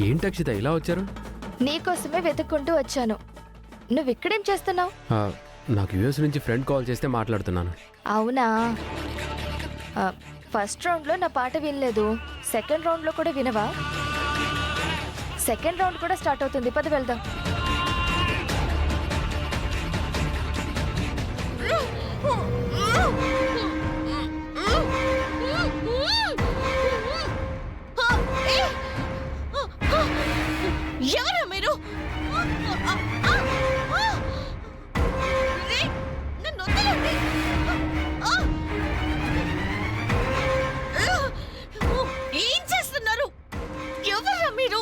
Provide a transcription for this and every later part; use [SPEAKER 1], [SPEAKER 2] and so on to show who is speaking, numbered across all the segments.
[SPEAKER 1] ఏంటి అక్షిత ఇలా వచ్చారు?
[SPEAKER 2] నీకోసమే వెతుక్కుంటూ వచ్చాను. నువ్వు ఇక్కడేం చేస్తున్నావు?
[SPEAKER 1] నాకు యూఎస్ నుంచి ఫ్రెండ్ కాల్ చేస్తే మాట్లాడుతున్నాను.
[SPEAKER 2] అవునా? ఫస్ట్ రౌండ్లో నా పాట వినలేదు, సెకండ్ రౌండ్లో కూడా వినవా? సెకండ్ రౌండ్ కూడా స్టార్ట్ అవుతుంది, పద వెళ్దాం.
[SPEAKER 3] ఎవరా మీరు? నన్ను వదలండి. ఏం చేస్తున్నారు? ఎవరా మీరు?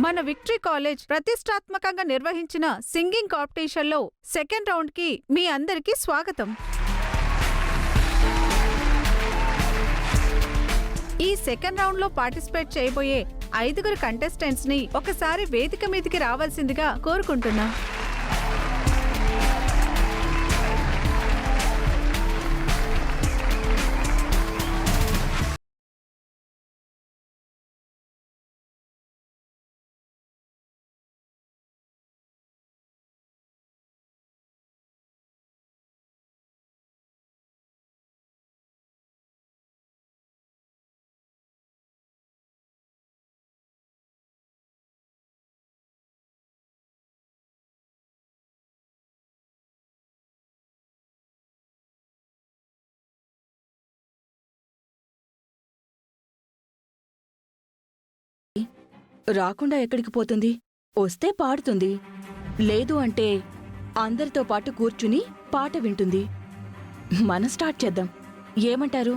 [SPEAKER 4] మన విక్టరీ కాలేజ్ ప్రతిష్టాత్మకంగా నిర్వహించిన సింగింగ్ కాంపిటీషన్లో సెకండ్ రౌండ్కి మీ అందరికీ స్వాగతం. ఈ సెకండ్ రౌండ్లో పార్టిసిపేట్ చేయబోయే 5 కంటెస్టెంట్స్ని ఒకసారి వేదిక మీదికి రావాల్సిందిగా కోరుకుంటున్నా.
[SPEAKER 5] రాకుండా ఎక్కడికి పోతుంది? వస్తే పాడుతుంది, లేదు అంటే అందరితో పాటు కూర్చుని పాట వింటుంది. మనం స్టార్ట్ చేద్దాం, ఏమంటారు?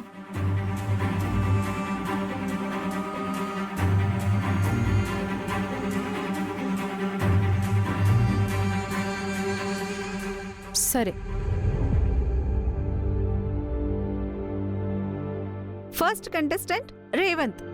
[SPEAKER 4] సరే, first contestant Revanth.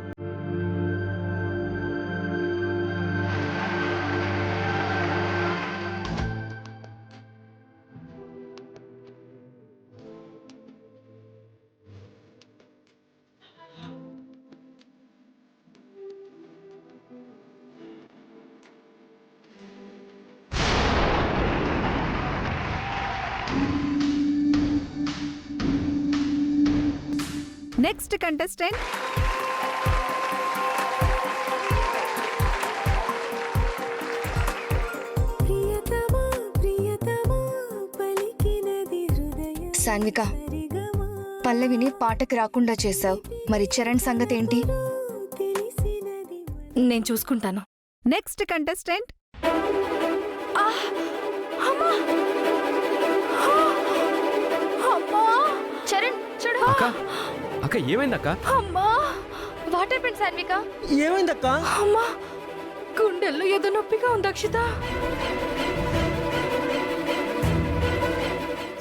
[SPEAKER 4] Next contestant
[SPEAKER 2] Sanvika, పల్లవిని పాటకి రాకుండా చేశావు, మరి చరణ్ సంగతి ఏంటి? నేను చూసుకుంటాను.
[SPEAKER 4] నెక్స్ట్ కంటెస్టెంట్
[SPEAKER 2] చరణ్ చూడు.
[SPEAKER 1] అక్క ఏమైందక్క?
[SPEAKER 2] అమ్మా, వాట్ హ్యాపెండ్ సాన్విక?
[SPEAKER 6] ఏమైందక్క?
[SPEAKER 2] అమ్మా, గుండెల్లో ఏదో నొప్పిగా ఉంది అక్షిత.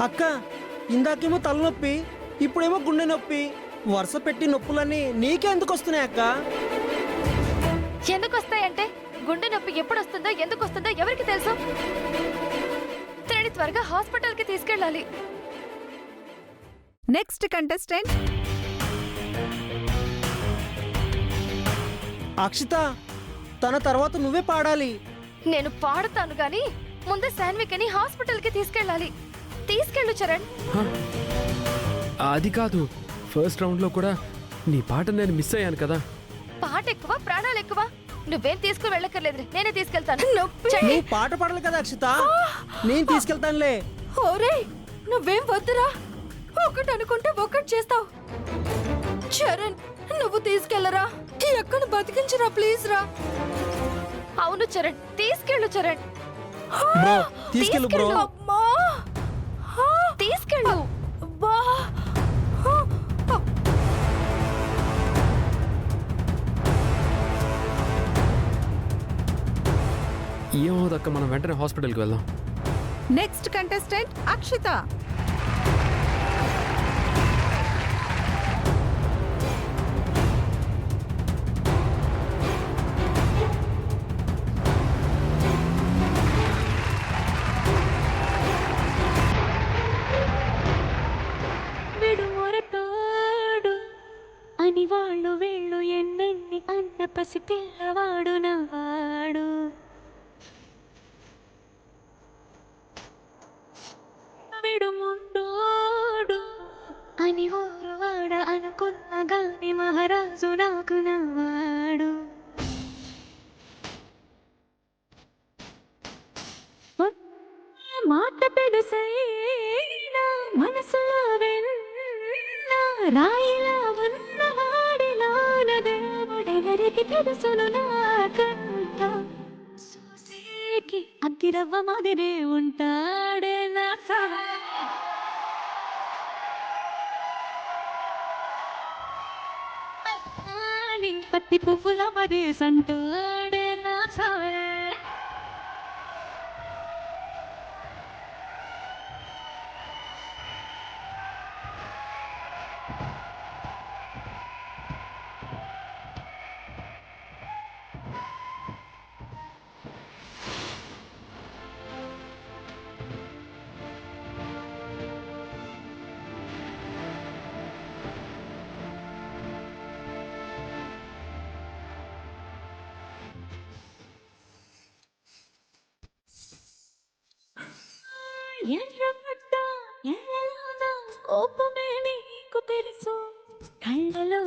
[SPEAKER 6] అక్క, ఇందాకేమో తలనొప్పి, ఇప్పుడేమో గుండె నొప్పి. వరుస పెట్టి నొప్పులన్నీ నీకే ఎందుకు వస్తున్నాయి అక్క?
[SPEAKER 2] ఎందుకు వస్తాయంటే, గుండె నొప్పి ఎప్పుడు వస్తుందో ఎందుకు వస్తుందో ఎవరికి తెలుసు? తినని త్వరగా హాస్పిటల్కి తీసుకెళ్ళాలి.
[SPEAKER 4] నెక్స్ట్ కంటెస్టెంట్
[SPEAKER 6] అక్షిత, తన తర్వాత నువ్వే పాడాలి.
[SPEAKER 2] నేను పాడుతాను గాని ముందు సాన్వికని హాస్పిటల్కి తీసుకెళ్ళాలి. తీసుకెళ్ళు చరణ్.
[SPEAKER 1] అది కాదు, ఫస్ట్ రౌండ్లో కూడా నీ పాట నేను మిస్ అయ్యాను కదా.
[SPEAKER 2] పాట ఎక్కువ ప్రాణాలు ఎక్కువ. నువ్వేం తీసుకుని వెళ్ళక్కర్లేదు, నేనే తీసుకెళ్తాను.
[SPEAKER 6] నువ్వు పాట పాడాలి కదా అక్షిత, నేను తీసుకెళ్తానులే.
[SPEAKER 2] ఓరే, నువ్వేం వద్దురా, ఒకటి అనుకుంటే ఒకటి చేస్తావు. చరణ్, నువ్వు తీసుకెళ్లరా, ఎక్కడ బతికించరా ప్లీజ్ రా. అవును చరణ్, తీసుకెళ్ళు చరణ్.
[SPEAKER 6] బ్రో, తీసుకెళ్ళు బ్రో.
[SPEAKER 2] అమ్మా, తీసుకెళ్ళు.
[SPEAKER 1] ఏమవుదక్క, మనం వెంటనే హాస్పిటల్కి వెళ్దాం.
[SPEAKER 4] Next contestant Akshita.
[SPEAKER 7] పసి పిల్లవాడు నవ్వాడు. విడుముండోడు అని ఊరువాడ అనుకున్న గాని మహారాజు నాకు నవ్వాడు. మాట పెడుసైనా మనసులో విన్నా రాయిలా ఉన్నవాడిలోన దేవుడెవరికి తెలుసును నాకంతా. సూసేకి అగ్గిరవ్వ మాదిరే ఉంటాడే నా పత్తి పువ్వుల మరి సంటాడే నా ఎర్రబడ్డ ఎర్రలాగా కోపమే నీకు తెలుసు. కళ్ళలో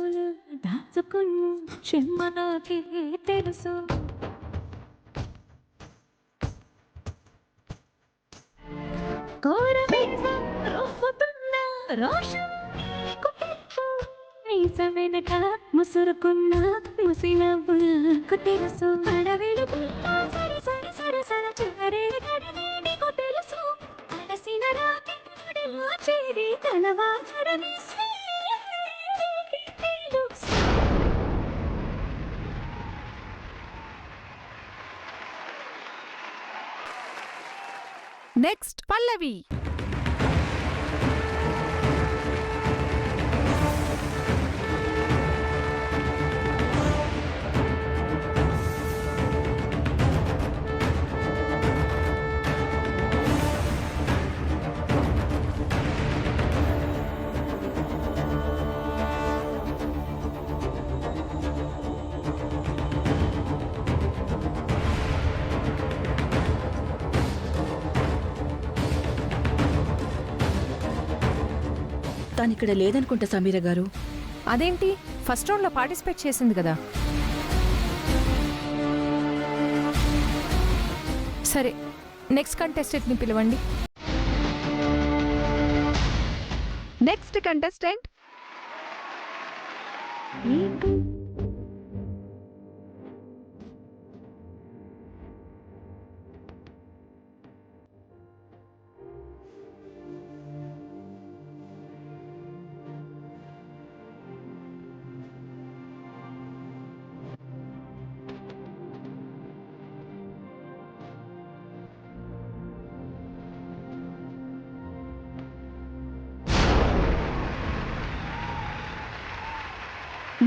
[SPEAKER 7] దాచుకున్న చెమ్మ నాకే తెలుసు. కోరమీసం రొప్పుతున్న రోషం నీకు తెలుసు. మీసం వెనక ముసురుకున్న ముసినవ్వు నాకు తెలుసు. అడవిడుకున్న సరి సరి సరి సర చివరి గడిని నీకు తెలుసు. అలసిన రాతి చేరి తలవాచరని తెలుసు.
[SPEAKER 4] నెక్స్ట్ పల్లవి.
[SPEAKER 5] తనిక్కడ లేదనుకుంటా సమీర గారు.
[SPEAKER 4] అదేంటి, ఫస్ట్ రౌండ్ లో పార్టిసిపేట్ చేసింది కదా. సరే, నెక్స్ట్ కంటెస్టెంట్ ని పిలవండి. నెక్స్ట్ కంటెస్టెంట్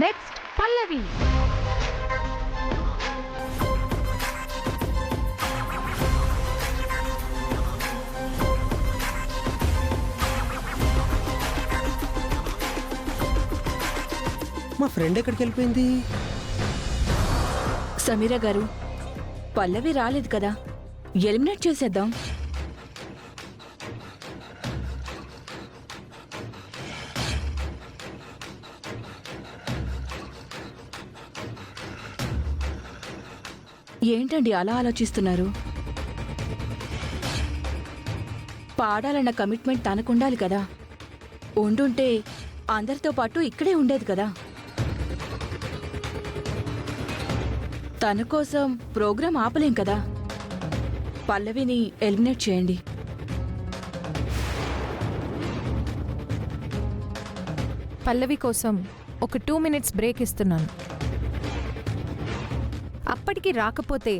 [SPEAKER 4] నెక్స్ట్ పల్లవి.
[SPEAKER 6] మా ఫ్రెండ్ ఎక్కడికి వెళ్ళిపోయింది?
[SPEAKER 5] సమీర గారు, పల్లవి రాలేదు కదా, ఎలిమినేట్ చేసేద్దాం. ఏంటండి అలా ఆలోచిస్తున్నారు? పాడాలన్న కమిట్మెంట్ తనకుండాలి కదా. ఉండుంటే అందరితో పాటు ఇక్కడే ఉండేది కదా. తన కోసం ప్రోగ్రాం ఆపలేం కదా. పల్లవిని ఎలిమినేట్ చేయండి.
[SPEAKER 4] పల్లవి కోసం ఒక 2 minutes బ్రేక్ ఇస్తున్నాను. అప్పటికి రాకపోతే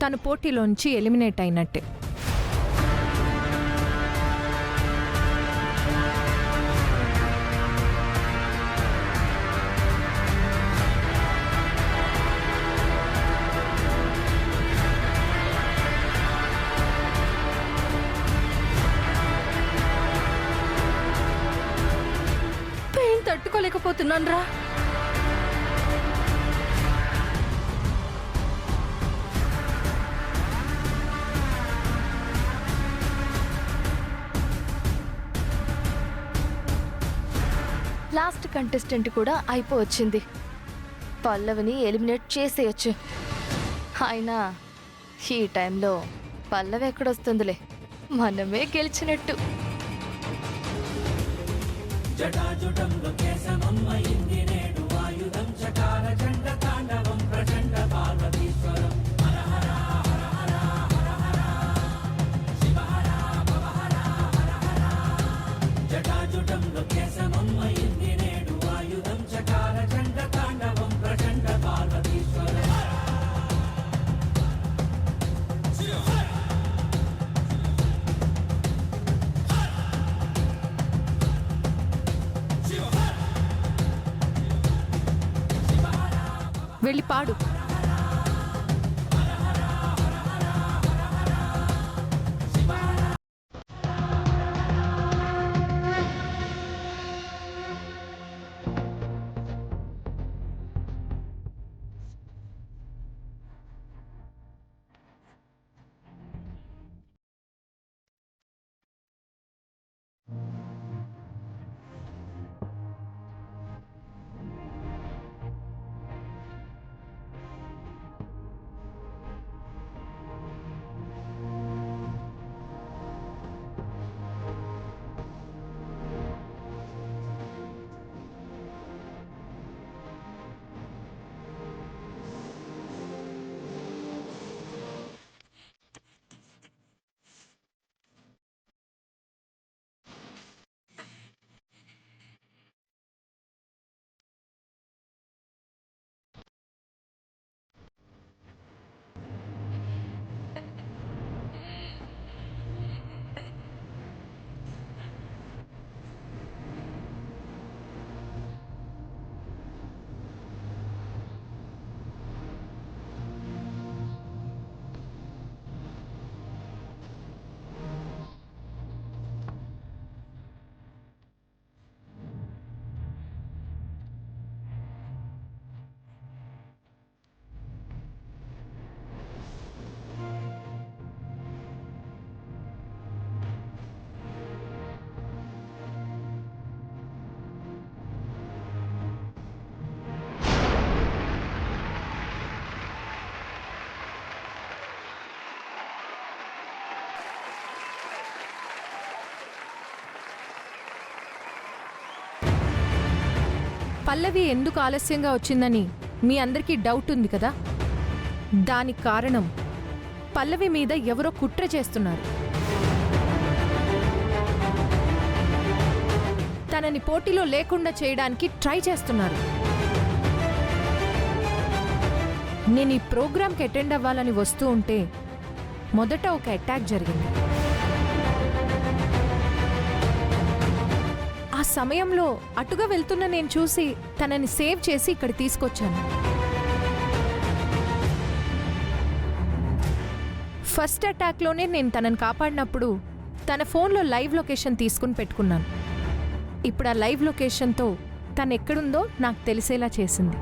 [SPEAKER 4] తను పోటీలోంచి ఎలిమినేట్ అయినట్టే. పెయిన్ తట్టుకోలేకపోతున్నాను రా.
[SPEAKER 2] లాస్ట్ కంటెస్టెంట్ కూడా అయిపోవచ్చింది. పల్లవిని ఎలిమినేట్ చేసేయచ్చు. అయినా ఈ టైంలో పల్లవి ఎక్కడొస్తుందిలే, మనమే గెలిచినట్టు.
[SPEAKER 4] వెళ్ళి పాడు. పల్లవి ఎందుకు ఆలస్యంగా వచ్చిందని మీ అందరికీ డౌట్ ఉంది కదా? దానికి కారణం పల్లవి మీద ఎవరో కుట్ర చేస్తున్నారు. తనని పోటీలో లేకుండా చేయడానికి ట్రై చేస్తున్నారు. నేను ఈ ప్రోగ్రాంకి అటెండ్ అవ్వాలని వస్తూ ఉంటే మొదట ఒక అటాక్ జరిగింది. ఆ సమయంలో అటుగా వెళ్తున్న నేను చూసి తనని సేవ్ చేసి ఇక్కడ తీసుకొచ్చాను. ఫస్ట్ అటాక్లోనే నేను తనని కాపాడినప్పుడు తన ఫోన్లో లైవ్ లొకేషన్ తీసుకుని పెట్టుకున్నాను. ఇప్పుడు ఆ లైవ్ లొకేషన్తో తను ఎక్కడుందో నాకు తెలిసేలా చేసింది.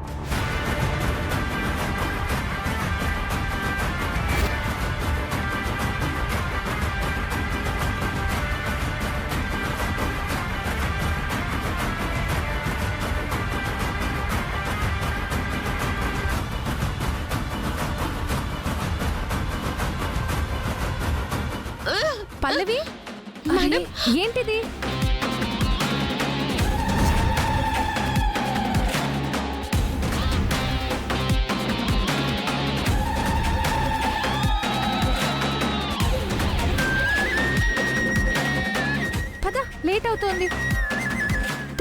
[SPEAKER 4] పల్లవి,
[SPEAKER 3] మేడం,
[SPEAKER 4] ఏంటిది? పద, లేట్ అవుతోంది.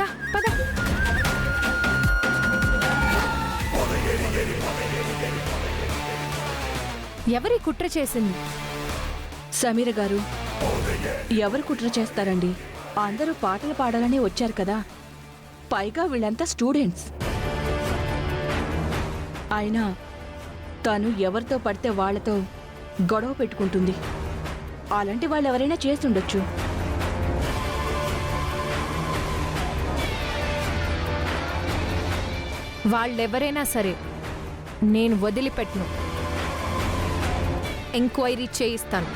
[SPEAKER 4] దా, పద. ఎవరి కుట్ర చేసింది?
[SPEAKER 5] సమీర గారు, ఎవరు కుట్ర చేస్తారండి? అందరూ పాటలు పాడాలని వచ్చారు కదా, పైగా వీళ్ళంతా స్టూడెంట్స్. అయినా తను ఎవరితో పడితే వాళ్లతో గొడవ పెట్టుకుంటుంది. అలాంటి వాళ్ళు ఎవరైనా చేస్తుండొచ్చు.
[SPEAKER 4] వాళ్ళెవరైనా సరే నేను వదిలిపెట్టను. ఎంక్వైరీ చేయిస్తాను.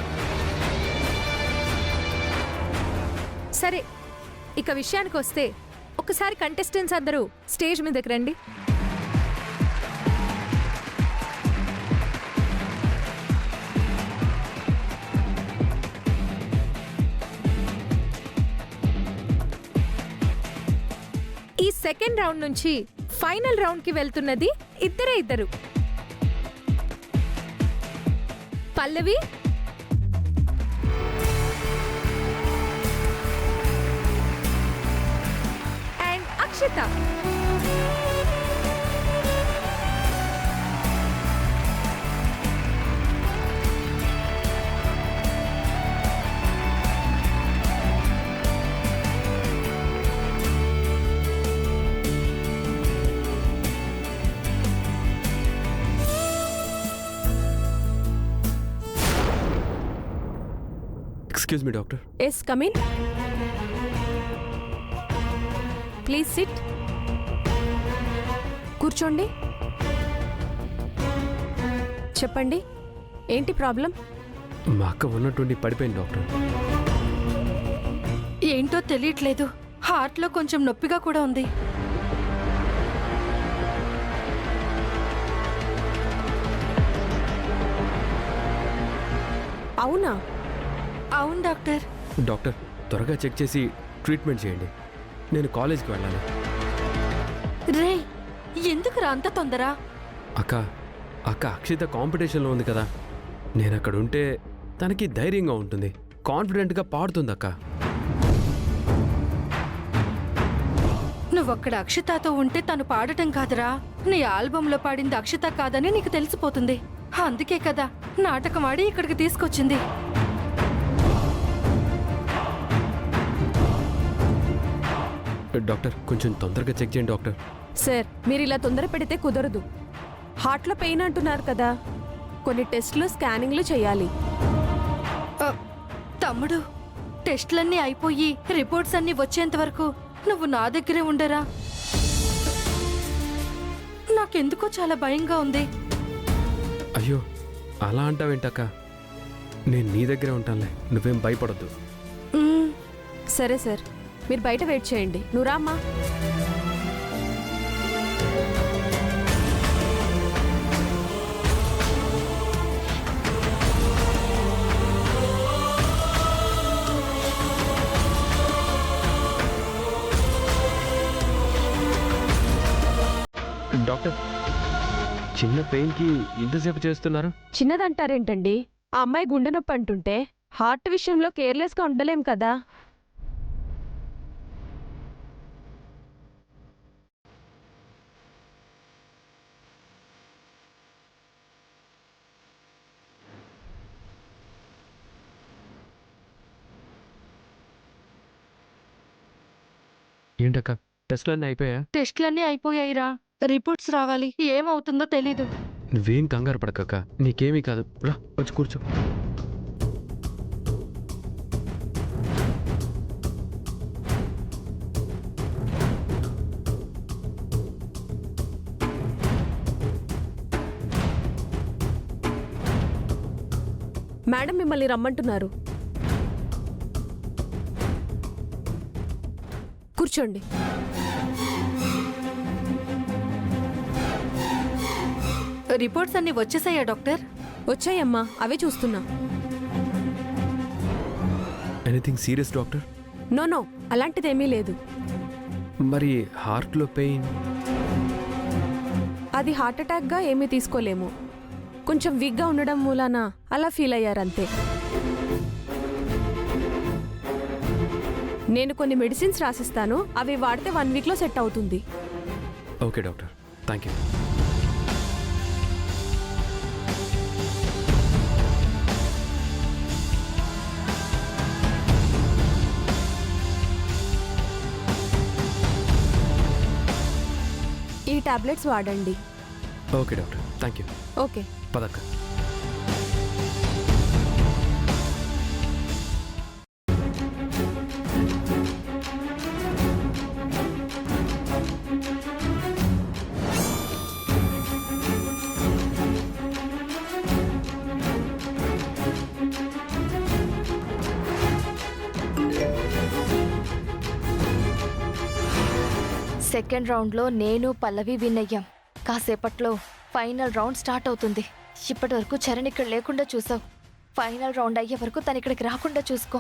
[SPEAKER 4] సరే, ఇక విషయానికి వస్తే ఒకసారి కంటెస్టెంట్స్ అందరూ స్టేజ్ మీదకి రండి. ఈ సెకండ్ రౌండ్ నుంచి ఫైనల్ రౌండ్ కి వెళ్తున్నది ఇద్దరు. Pallavi and Akshita.
[SPEAKER 1] Excuse me doctor.
[SPEAKER 4] Yes, come in. Please sit. కూర్చోండి. చెప్పండి, ఏంటి ప్రాబ్లం?
[SPEAKER 1] మా అక్క ఉన్నటువంటి పడిపోయింది డాక్టర్.
[SPEAKER 8] ఏంటో తెలియట్లేదు. హార్ట్లో కొంచెం నొప్పిగా కూడా ఉంది.
[SPEAKER 4] అవునా?
[SPEAKER 8] అవును డాక్టర్.
[SPEAKER 1] డాక్టర్ త్వరగా చెక్ చేసి ట్రీట్మెంట్ చేయండి. నేను కాలేజ్కి వెళ్ళాలి.
[SPEAKER 8] రే, ఎందుకురా అంత తొందర?
[SPEAKER 1] అక్క అక్షిత కాంపిటీషన్లో ఉంది కదా, నేను అక్కడ ఉంటే తనకి ధైర్యంగా ఉంటుంది, కాన్ఫిడెంట్గా పాడుతుంది అక్క.
[SPEAKER 8] నువ్వక్కడ అక్షితతో ఉంటే తను పాడటం కాదురా, నీ ఆల్బంలో పాడింది అక్షిత కాదని నీకు తెలిసిపోతుంది. అందుకే కదా నాటకం ఆడి ఇక్కడికి తీసుకొచ్చింది.
[SPEAKER 1] డాక్టర్ కొంచెం తొందరగా చెక్ చేయండి డాక్టర్.
[SPEAKER 4] సార్, మీరు ఇలా తొందర పెడితే కుదరదు. హార్ట్లో పెయిన్ అంటున్నారు కదా, కొన్ని టెస్ట్లు స్కానింగ్లు చేయాలి.
[SPEAKER 8] తమ్ముడు, టెస్ట్లన్నీ అయిపోయి రిపోర్ట్స్ అన్నీ వచ్చేంత వరకు నువ్వు నా దగ్గరే ఉండరా? నాకెందుకో చాలా భయంగా ఉంది.
[SPEAKER 1] అయ్యో అలా అంటావేంటక్క, నేను నీ దగ్గరే ఉంటానులే, నువ్వేం భయపడొద్దు.
[SPEAKER 4] సరే సార్, మీరు బయట వెయిట్ చేయండి. నువ్వు రామ్మా.
[SPEAKER 1] డాక్టర్ చిన్న పెయిన్కి ఇంతసేపు చేస్తున్నారు?
[SPEAKER 4] చిన్నదంటారేంటండి? ఆ అమ్మాయి గుండె నొప్పి అంటుంటే హార్ట్ విషయంలో కేర్లెస్గా ఉండలేం కదా.
[SPEAKER 1] ఏంటక్క టెస్ట్లన్నీ అయిపోయా?
[SPEAKER 8] టెస్ట్లన్నీ అయిపోయాయిరా, రిపోర్ట్స్ రావాలి. ఏమవుతుందో తెలీదు.
[SPEAKER 1] నువ్వేం కంగారు పడకక్క, నీకేమీ కాదు. రా వచ్చి కూర్చో.
[SPEAKER 4] మేడం మిమ్మల్ని రమ్మంటున్నారు. కూర్చోండి.
[SPEAKER 8] రిపోర్ట్స్ అన్నీ వచ్చేసాయా డాక్టర్?
[SPEAKER 4] వచ్చాయమ్మా, అవే చూస్తున్నా.
[SPEAKER 1] Anything serious doctor?
[SPEAKER 4] నో, అలాంటిదేమీ లేదు.
[SPEAKER 1] మరి హార్ట్లో పెయిన్?
[SPEAKER 4] అది హార్ట్ అటాక్గా ఏమీ తీసుకోలేము, కొంచెం వీక్గా ఉండడం మూలాన అలా ఫీల్ అయ్యారంతే. నేను కొన్ని మెడిసిన్స్ రాసిస్తాను, అవి వాడితే 1 వీక్లో సెట్ అవుతుంది.
[SPEAKER 1] Okay doctor, thank you.
[SPEAKER 4] ఈ టాబ్లెట్స్ వాడండి.
[SPEAKER 1] Okay doctor, thank you.
[SPEAKER 4] Okay,
[SPEAKER 1] పదక్క.
[SPEAKER 2] సెకండ్ రౌండ్లో నేను పల్లవి విన్ అయ్యాం. కాసేపట్లో ఫైనల్ రౌండ్ స్టార్ట్ అవుతుంది. ఇప్పటి వరకు చరణ్ ఇక్కడ లేకుండా చూసావు. ఫైనల్ రౌండ్ అయ్యే వరకు తను ఇక్కడికి రాకుండా చూసుకో.